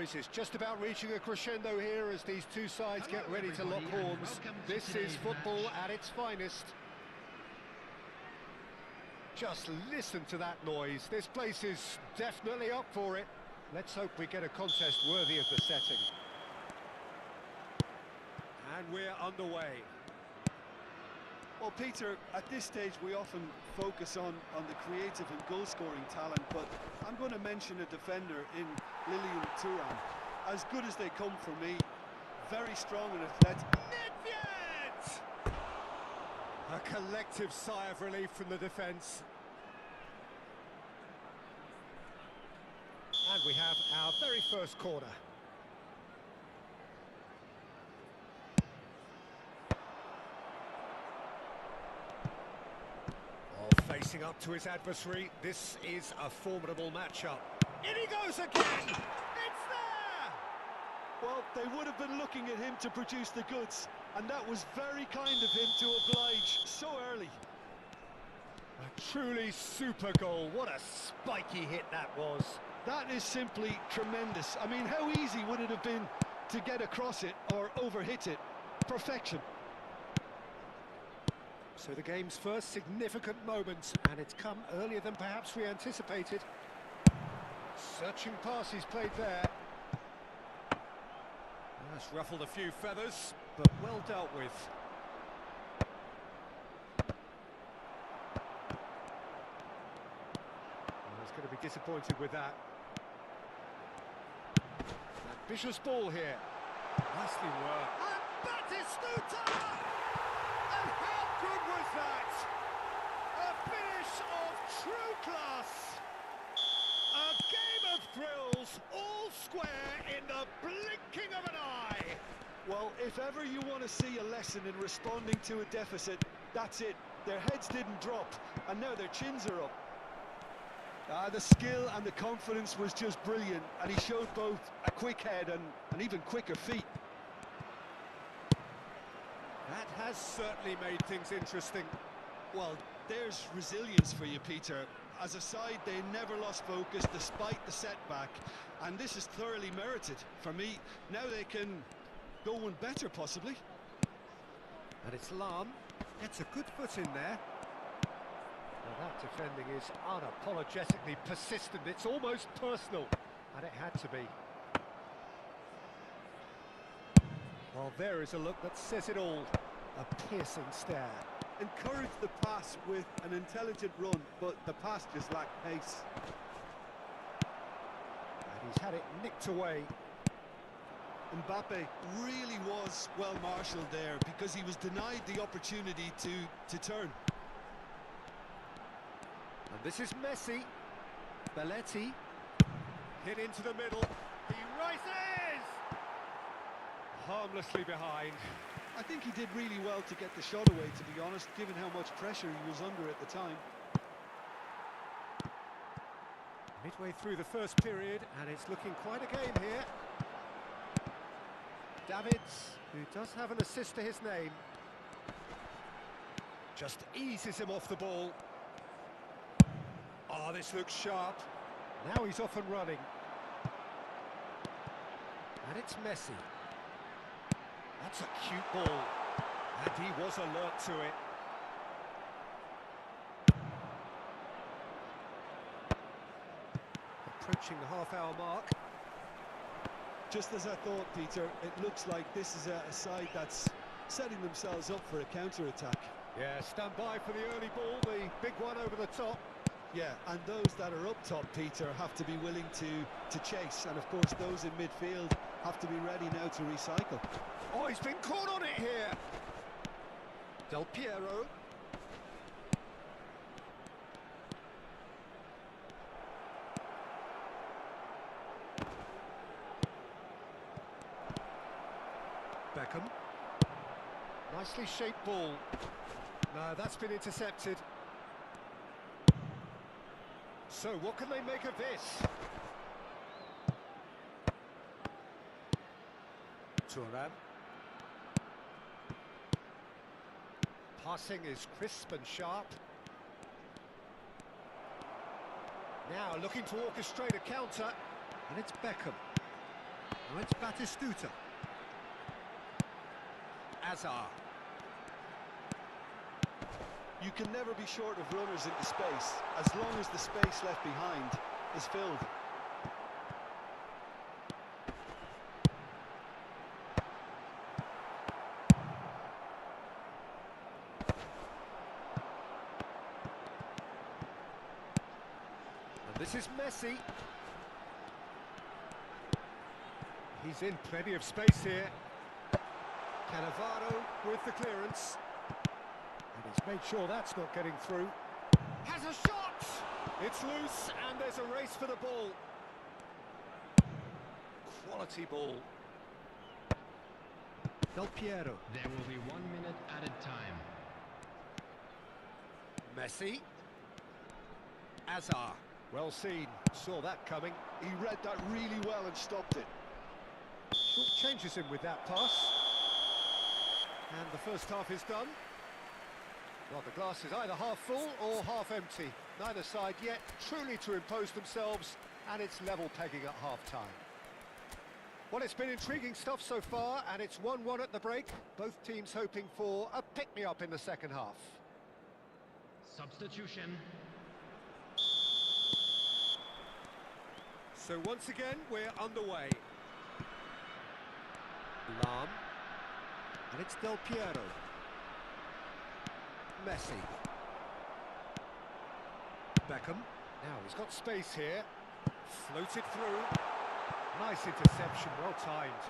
boys. It's just about reaching a crescendo here as these two sides get ready to lock horns. This is football at its finest. Just listen to that noise. This place is definitely up for it. Let's hope we get a contest worthy of the setting. And we're underway. Well, Peter, at this stage we often focus on the creative and goal-scoring talent, but I'm going to mention a defender in Lilian Thuram. As good as they come for me, very strong and athletic. Nedved! A collective sigh of relief from the defence. And we have our very first corner. Facing up to his adversary, this is a formidable matchup. In he goes again! It's there! Well, they would have been looking at him to produce the goods, and that was very kind of him to oblige so early. A truly super goal. What a spiky hit that was. That is simply tremendous. I mean, how easy would it have been to get across it or overhit it? Perfection. So the game's first significant moment, and it's come earlier than perhaps we anticipated. Searching pass he's played there. That's ruffled a few feathers, but well dealt with. Well, he's going to be disappointed with that. Ambitious ball here. Nicely worked. And Batistuta! And how good was that? A finish of true class. A game of thrills, all square in the blinking of an eye. Well, if ever you want to see a lesson in responding to a deficit, that's it. Their heads didn't drop, and now their chins are up. The skill and the confidence was just brilliant, and he showed both a quick head and even quicker feet. That has certainly made things interesting. Well, there's resilience for you, Peter. As a side, they never lost focus despite the setback, and this is thoroughly merited. For me, now they can go one better, possibly. And it's Lam. Gets a good foot in there. Well, that defending is unapologetically persistent. It's almost personal, and it had to be. Well, there is a look that says it all. A piercing stare. Encourage the pass with an intelligent run, but the pass just lacked pace. And he's had it nicked away. Mbappe really was well marshalled there because he was denied the opportunity to turn. And this is Messi. Belletti. Hit into the middle. He rises! Harmlessly behind. I think he did really well to get the shot away, to be honest, given how much pressure he was under at the time. Midway through the first period, and it's looking quite a game here. Davids, who does have an assist to his name, just eases him off the ball. Oh, this looks sharp. Now he's off and running. And it's Messi. That's a cute ball. And he was alert to it. Approaching the half-hour mark. Just as I thought, Peter, it looks like this is a side that's setting themselves up for a counter-attack. Yeah, stand by for the early ball, the big one over the top. Yeah, and those that are up top, Peter, have to be willing to chase. And, of course, those in midfield have to be ready now to recycle. Oh, he's been caught on it here. Del Piero. Beckham. Nicely shaped ball. No, that's been intercepted. So, what can they make of this? Thuram. Passing is crisp and sharp. Now looking to orchestrate a counter, and it's Beckham. Now it's Batistuta. Azar. You can never be short of runners into space, as long as the space left behind is filled. And this is Messi. He's in plenty of space here. Cannavaro with the clearance. And he's made sure that's not getting through. Has a shot! It's loose and there's a race for the ball. Quality ball. Del Piero. There will be 1 minute added time. Messi. Azar. Well seen. Saw that coming. He read that really well and stopped it. Short changes him with that pass. And the first half is done. Well, the glass is either half full or half empty. Neither side yet truly to impose themselves, and it's level pegging at half-time. Well, it's been intriguing stuff so far, and it's 1-1 at the break. Both teams hoping for a pick-me-up in the second half. Substitution. So once again, we're underway. Lam. And it's Del Piero. Messi. Beckham. Now he's got space here. Floated through. Nice interception, well timed.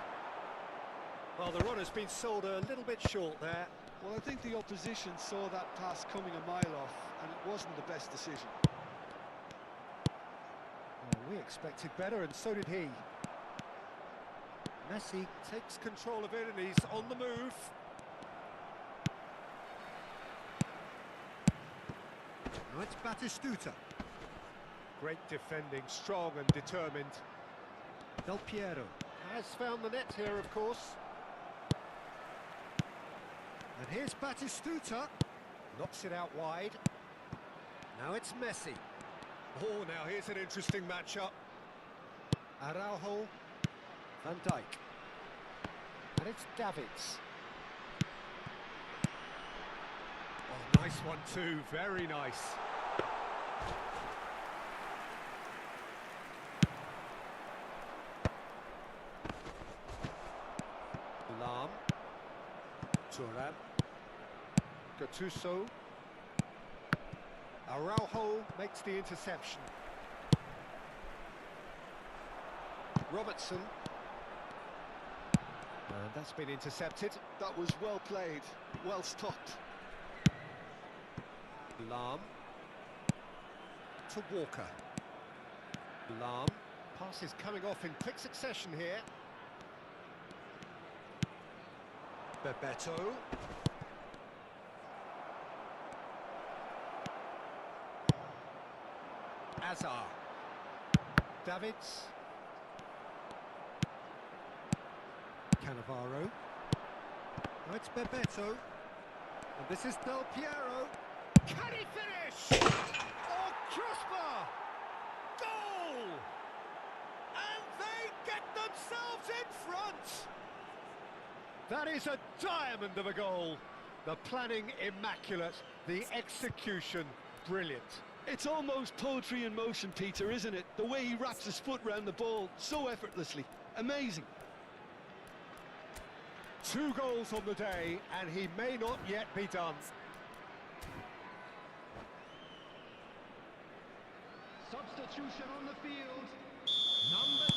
Well, the runner's been sold a little bit short there. Well, I think the opposition saw that pass coming a mile off, and it wasn't the best decision. Well, we expected better, and so did he. Messi takes control of it, and he's on the move. Now it's Batistuta. Great defending, strong and determined. Del Piero has found the net here, of course. And here's Batistuta. Knocks it out wide. Now it's Messi. Oh, now here's an interesting matchup. Araujo. Van Dijk. And it's Davids. Oh, nice one too, very nice. Lam. Turan. Gattuso. Araujo makes the interception. Robertson. And that's been intercepted. That was well played, well stopped. Lam. To Walker. Lam. Pass is coming off in quick succession here. Bebeto. Azar. Davids. Cannavaro. Now it's Bebeto. And this is Del Piero. Can he finish? Oh, crossbar! Goal! And they get themselves in front! That is a diamond of a goal. The planning immaculate, the execution brilliant. It's almost poetry in motion, Peter, isn't it? The way he wraps his foot round the ball so effortlessly. Amazing. 2 goals on the day, and he may not yet be done. Substitution on the field. Number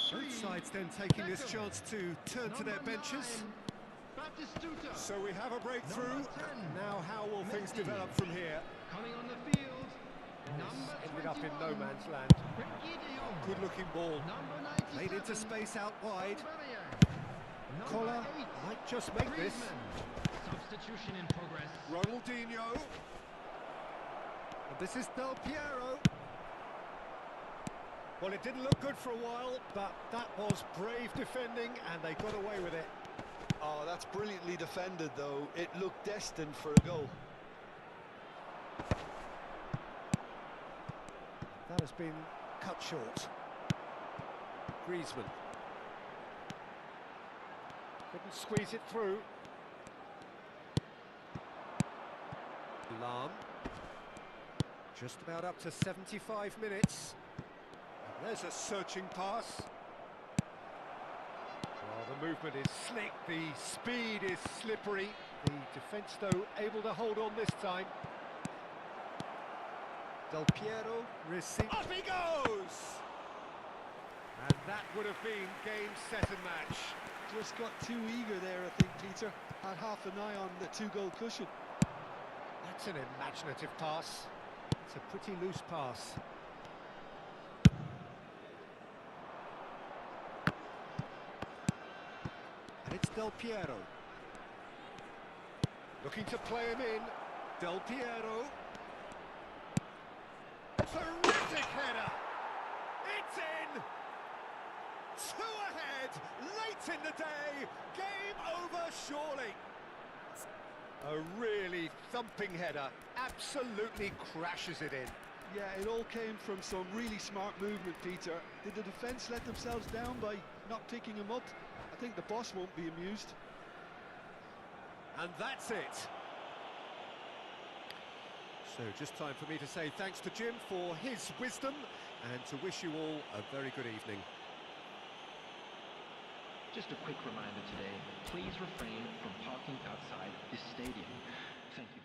23. Both sides then taking this chance to turn to their benches. 9, Batistuta. So we have a breakthrough. Number 10. Now how will things Messi. develop from here? Coming on the field. Number Ended up in 21. no man's land. Reguilon. Good looking ball. Number 97. Played into space out wide. Number Collar 8. might just make this. Griezmann. Substitution in progress. Ronaldinho. And this is Del Piero. Well, it didn't look good for a while, but that was brave defending, and they got away with it. Oh, that's brilliantly defended, though. It looked destined for a goal. That has been cut short. Griezmann. Couldn't squeeze it through. Lam. Just about up to 75 minutes. And there's a searching pass. Well, the movement is slick, the speed is slippery. The defence, though, able to hold on this time. Del Piero receives. Off he goes! And that would have been game, set and match. Just got too eager there, I think, Peter. Had half an eye on the two-goal cushion. That's an imaginative pass. It's a pretty loose pass. And it's Del Piero. Looking to play him in. Del Piero. Terrific header! It's in! Two ahead, late in the day, game over surely. A really thumping header, absolutely crashes it in. Yeah, it all came from some really smart movement, Peter. Did the defence let themselves down by not picking him up? I think the boss won't be amused. And that's it. So just time for me to say thanks to Jim for his wisdom and to wish you all a very good evening. Just a quick reminder today, please refrain from parking outside this stadium. Thank you.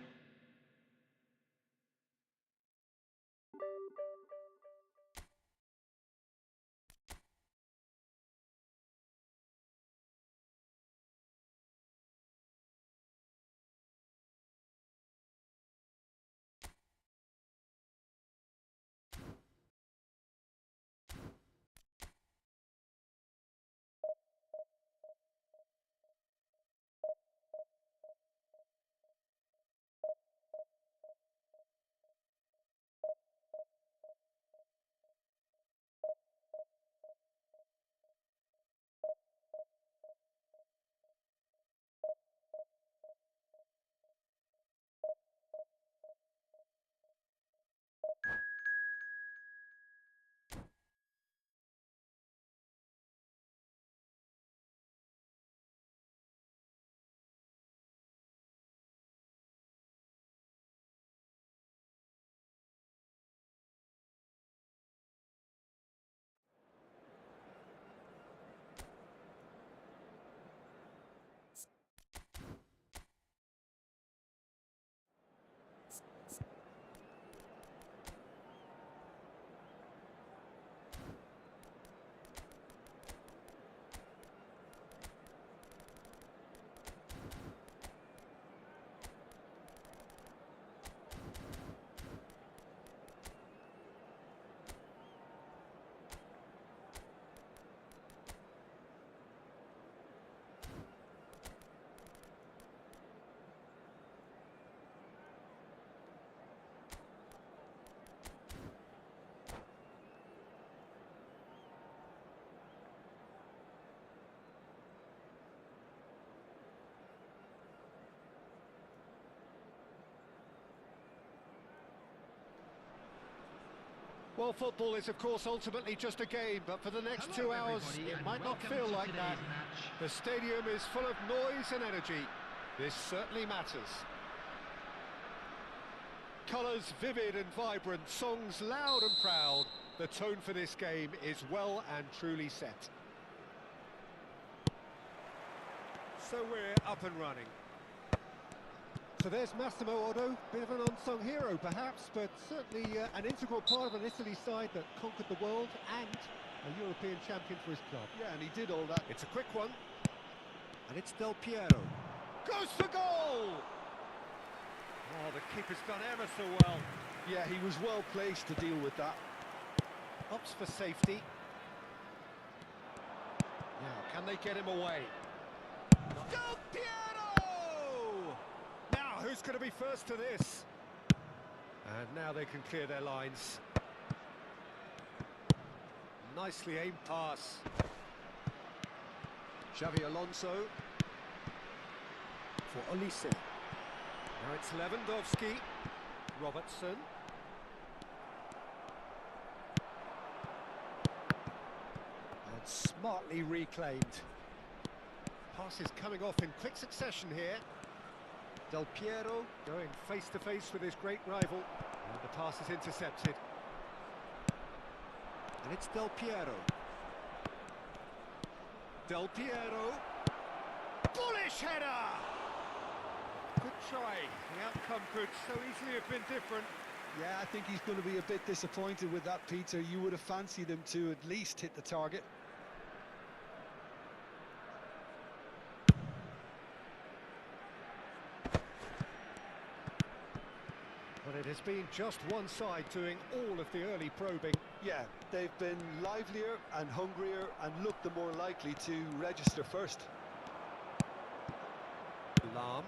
Well, football is, of course, ultimately just a game, but for the next 2 hours, it might not feel like that. The stadium is full of noise and energy. This certainly matters. Colours vivid and vibrant, songs loud and proud. The tone for this game is well and truly set. So we're up and running. So there's Massimo Otto, bit of an unsung hero perhaps, but certainly an integral part of an Italy side that conquered the world and a European champion for his club. Yeah, and he did all that. It's a quick one. And it's Del Piero. Goes for goal! Oh, the keeper's done ever so well. Yeah, he was well placed to deal with that. Opts for safety. Now, can they get him away? Del Piero! Who's going to be first to this? And now they can clear their lines. Nicely aimed pass. Xavi Alonso for Olise. Now it's Lewandowski. Robertson. And smartly reclaimed. Pass Pass is coming off in quick succession here. Del Piero going face to face with his great rival, and the pass is intercepted. And it's Del Piero. Del Piero. Bullish header! Good try. The outcome could so easily have been different. Yeah, I think he's going to be a bit disappointed with that, Peter. You would have fancied him to at least hit the target. But it has been just one side doing all of the early probing. Yeah, they've been livelier and hungrier and looked the more likely to register first. Lam.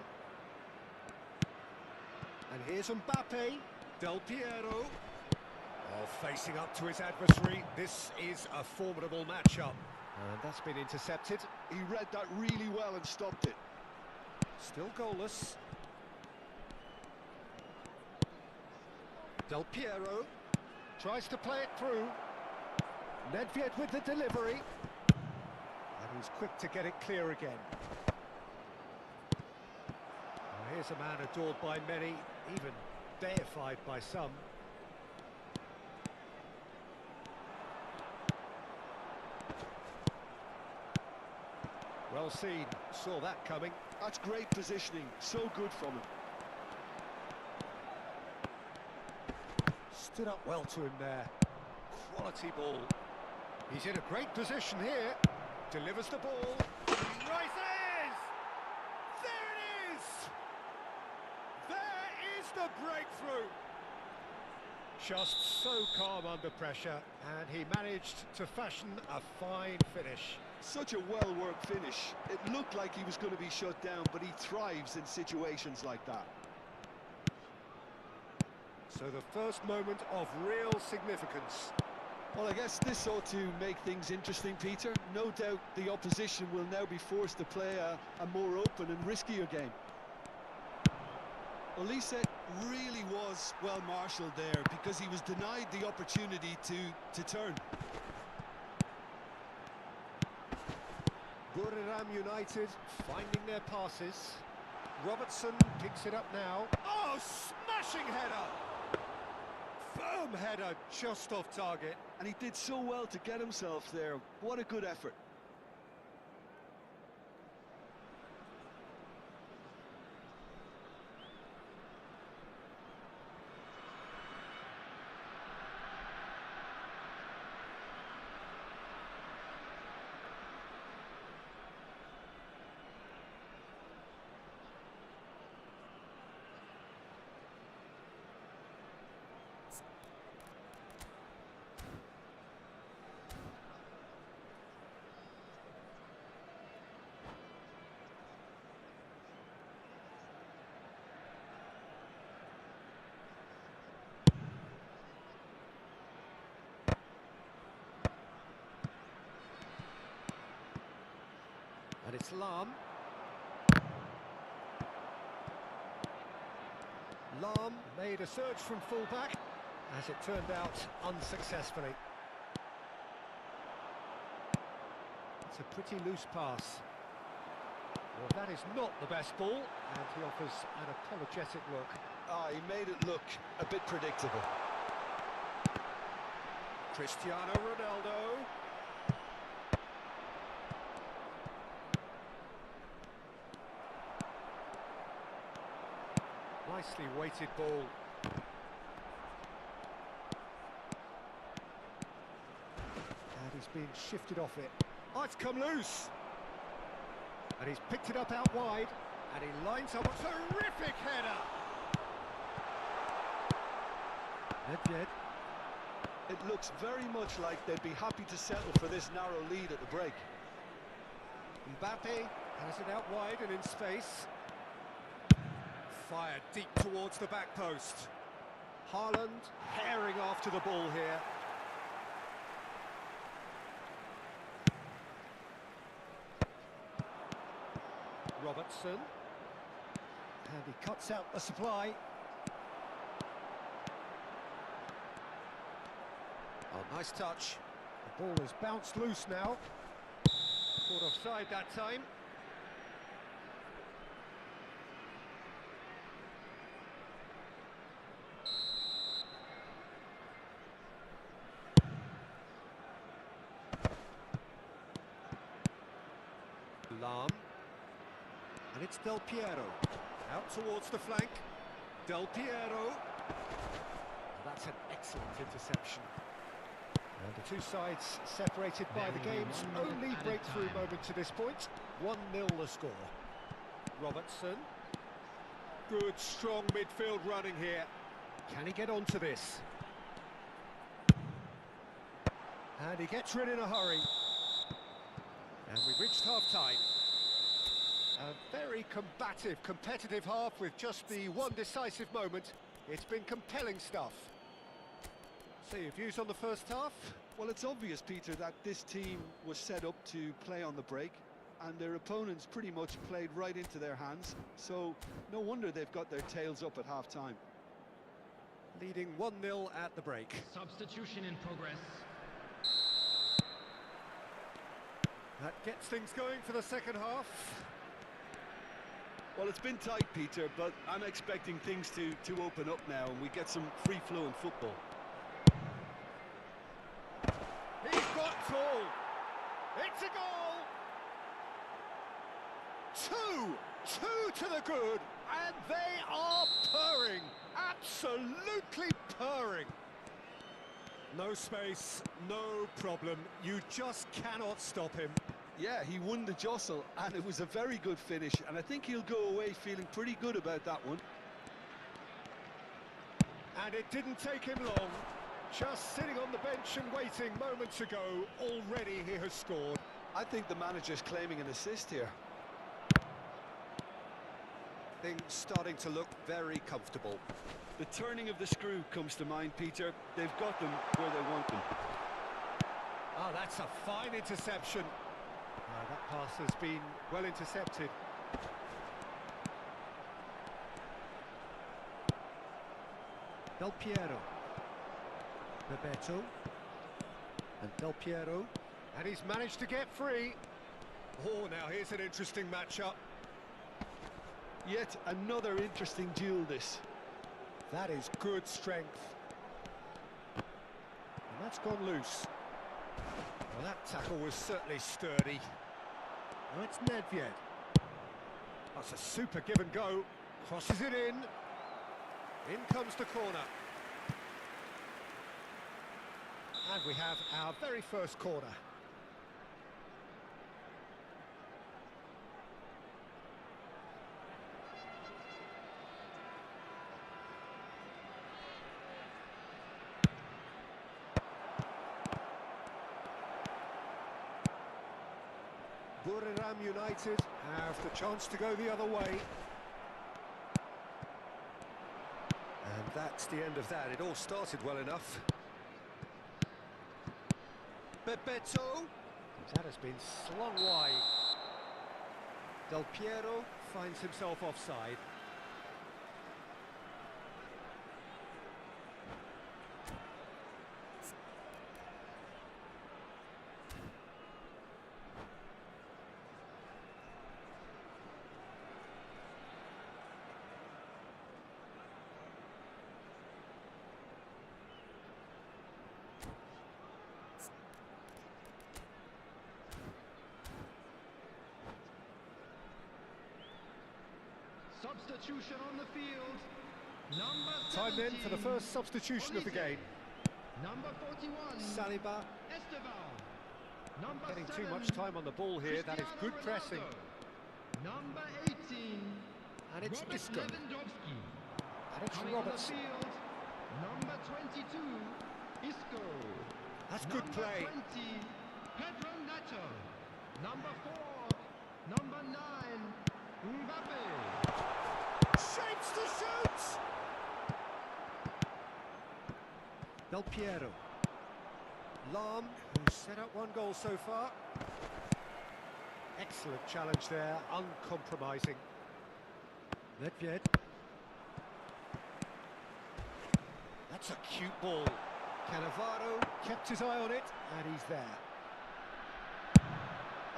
And here's Mbappe. Del Piero. Oh, facing up to his adversary. This is a formidable matchup. And that's been intercepted. He read that really well and stopped it. Still goalless. Del Piero tries to play it through. Nedved with the delivery. And he's quick to get it clear again. Well, here's a man adored by many, even deified by some. Well seen, saw that coming. That's great positioning, so good from him. Stood up well to him there. Quality ball. He's in a great position here. Delivers the ball. Rises! There it is! There is the breakthrough! Just so calm under pressure, and he managed to fashion a fine finish. Such a well-worked finish. It looked like he was going to be shut down, but he thrives in situations like that. So the first moment of real significance. Well, I guess this ought to make things interesting, Peter. No doubt the opposition will now be forced to play a more open and riskier game. Olise really was well marshalled there because he was denied the opportunity to turn. Ngeriii United finding their passes. Robertson picks it up now. Oh, smashing header! Firm header, just off target. And he did so well to get himself there. What a good effort. And it's Lam. Lam made a surge from fullback, as it turned out unsuccessfully. It's a pretty loose pass. Well, that is not the best ball, and he offers an apologetic look. He made it look a bit predictable. Cristiano Ronaldo. Nicely weighted ball. And he's been shifted off it. Oh, it's come loose! And he's picked it up out wide, and he lines up a terrific header! Nedved. It looks very much like they'd be happy to settle for this narrow lead at the break. Mbappe has it out wide and in space. Fired deep towards the back post. Haaland herring after the ball here. Robertson. And he cuts out the supply. Oh, nice touch. The ball is bounced loose now. Caught offside that time. Lam. And it's Del Piero. Out towards the flank. Del Piero. That's an excellent interception. And the two sides separated by the game's only breakthrough moment to this point. 1-0 the score. Robertson. Good, strong midfield running here. Can he get onto this? And he gets rid in a hurry. And we've reached half-time. A very combative, competitive half with just the one decisive moment. It's been compelling stuff. So your views on the first half? Well, it's obvious, Peter, that this team was set up to play on the break, and their opponents pretty much played right into their hands, so no wonder they've got their tails up at half-time. Leading 1-0 at the break. Substitution in progress. That gets things going for the second half. Well, it's been tight, Peter, but I'm expecting things to open up now and we get some free-flowing football. He's got goal. It's a goal. Two to the good, and they are purring. Absolutely purring. No space, no problem. You just cannot stop him. Yeah, he won the jostle, and it was a very good finish, and I think he'll go away feeling pretty good about that one. And it didn't take him long. Just sitting on the bench and waiting moments ago, already he has scored. I think the manager's claiming an assist here. Things starting to look very comfortable. The turning of the screw comes to mind, Peter. They've got them where they want them. Ah, that's a fine interception. That pass has been well intercepted. Del Piero. Bebeto. And Del Piero. And he's managed to get free. Oh, now here's an interesting matchup. Yet another interesting duel, this. That is good strength. And that's gone loose. Well, that tackle was certainly sturdy. Now it's Nedved. That's a super give and go. Crosses it in. In comes the corner. And we have our very first corner. Buriram United have the chance to go the other way. And that's the end of that. It all started well enough. Bebeto. That has been slung wide. Del Piero finds himself offside. Substitution on the field. Number Time then for the 17, first substitution of the game. Number 41, Saliba. Esteban. Number Getting 7, too much time on the ball here. That is good Cristiano pressing. Ronaldo. Number 18, And it's Robert Isco. Lewandowski. And it's Coming on the Robertson. field, number 22, Isco. That's good Number play. 20, Pedro Neto. Number 4, number 9, Mbappe. Shapes to shoot! Del Piero. Lam, who's set up one goal so far. Excellent challenge there, uncompromising. Nedved. That's a cute ball. Cannavaro kept his eye on it, and he's there.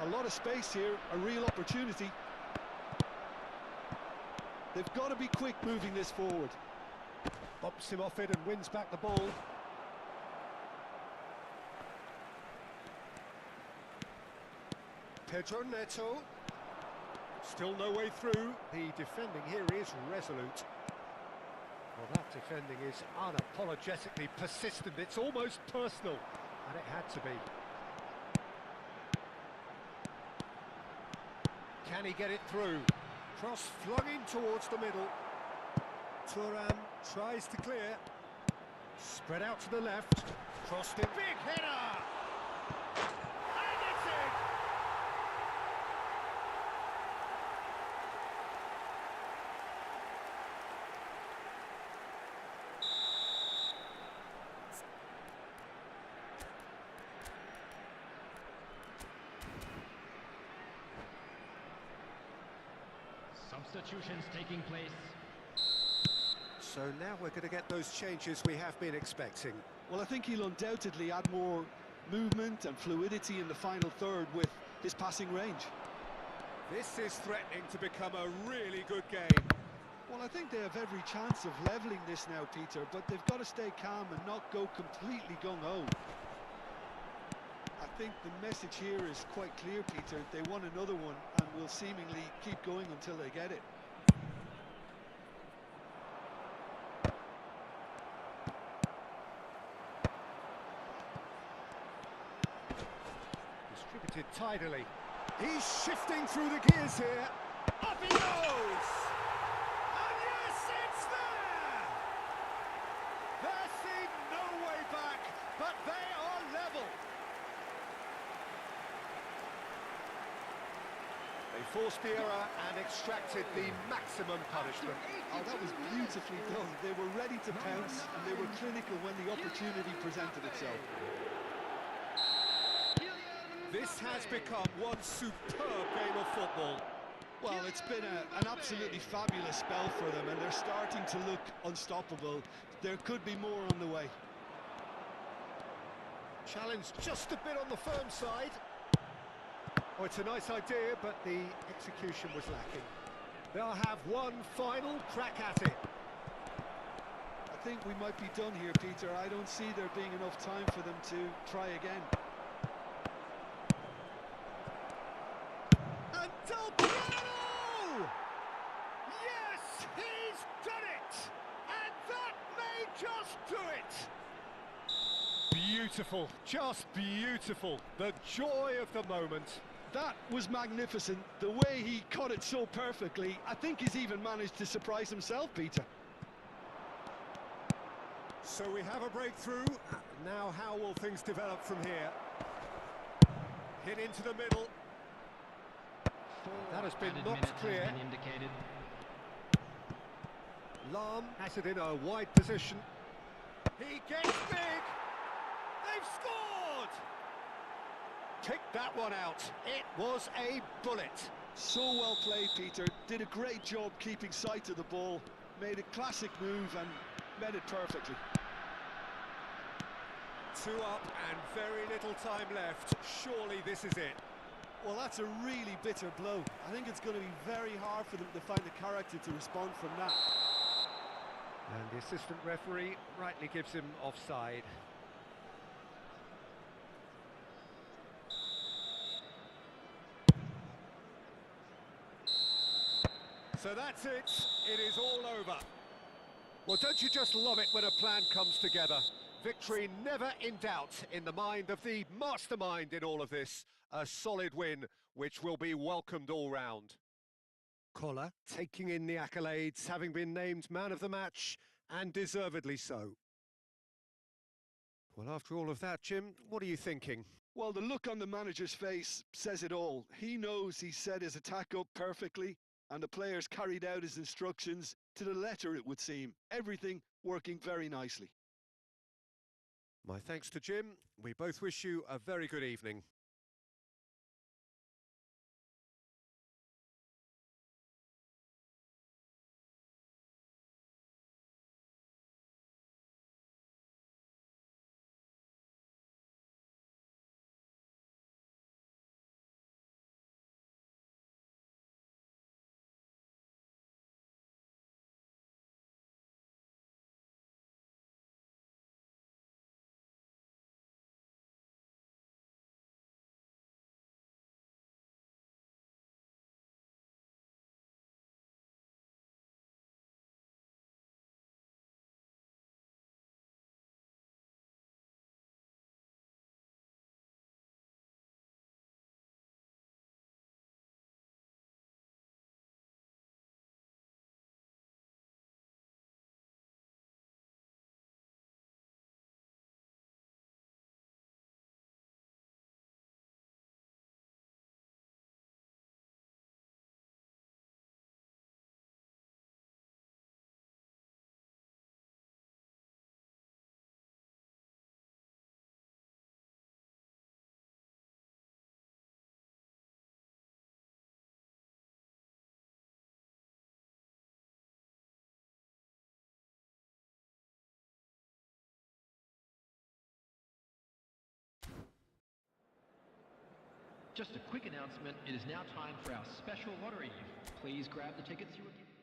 A lot of space here, a real opportunity. They've got to be quick moving this forward. Bumps him off it and wins back the ball. Pedro Neto. Still no way through. The defending here is resolute. Well, that defending is unapologetically persistent. It's almost personal, and it had to be. Can he get it through? Cross flung in towards the middle. Thuram tries to clear. Spread out to the left. Crossed in. Big header! And it's in! Substitutions taking place. So now we're going to get those changes we have been expecting. Well, I think he'll undoubtedly add more movement and fluidity in the final third with his passing range. This is threatening to become a really good game. Well, I think they have every chance of levelling this now, Peter, but they've got to stay calm and not go completely gung-ho. I think the message here is quite clear, Peter. They want another one and will seemingly keep going until they get it. Distributed tidily. He's shifting through the gears here. Up he goes! And yes, it's there! There seemed no way back, but they are level. They forced the error and extracted the maximum punishment. Oh, that was beautifully done. They were ready to pounce and they were clinical when the opportunity presented itself. This has become one superb game of football. Well, it's been an absolutely fabulous spell for them and they're starting to look unstoppable. There could be more on the way. Challenge just a bit on the firm side. Oh, it's a nice idea, but the execution was lacking. They'll have one final crack at it. I think we might be done here, Peter. I don't see there being enough time for them to try again. And Del Piero! Yes, he's done it! And that may just do it! Beautiful, just beautiful. The joy of the moment. That was magnificent. The way he caught it so perfectly. I think he's even managed to surprise himself, Peter. So we have a breakthrough. Now how will things develop from here? Hit into the middle. That has been Added knocked minutes clear. has been indicated. Lahm has it in a wide position. He gets big. They've scored. Kick that one out. It was a bullet. So well played, Peter. Did a great job keeping sight of the ball. Made a classic move and met it perfectly. 2 up and very little time left. Surely this is it. Well, that's a really bitter blow. I think it's going to be very hard for them to find the character to respond from that. And the assistant referee rightly gives him offside. So that's it. It is all over. Well, don't you just love it when a plan comes together? Victory never in doubt in the mind of the mastermind in all of this. A solid win, which will be welcomed all round. Koller taking in the accolades, having been named man of the match, and deservedly so. Well, after all of that, Jim, what are you thinking? Well, the look on the manager's face says it all. He knows he set his attack up perfectly, and the players carried out his instructions to the letter, it would seem. Everything working very nicely. My thanks to Jim. We both wish you a very good evening. Just a quick announcement, it is now time for our special lottery. Please grab the tickets you were given.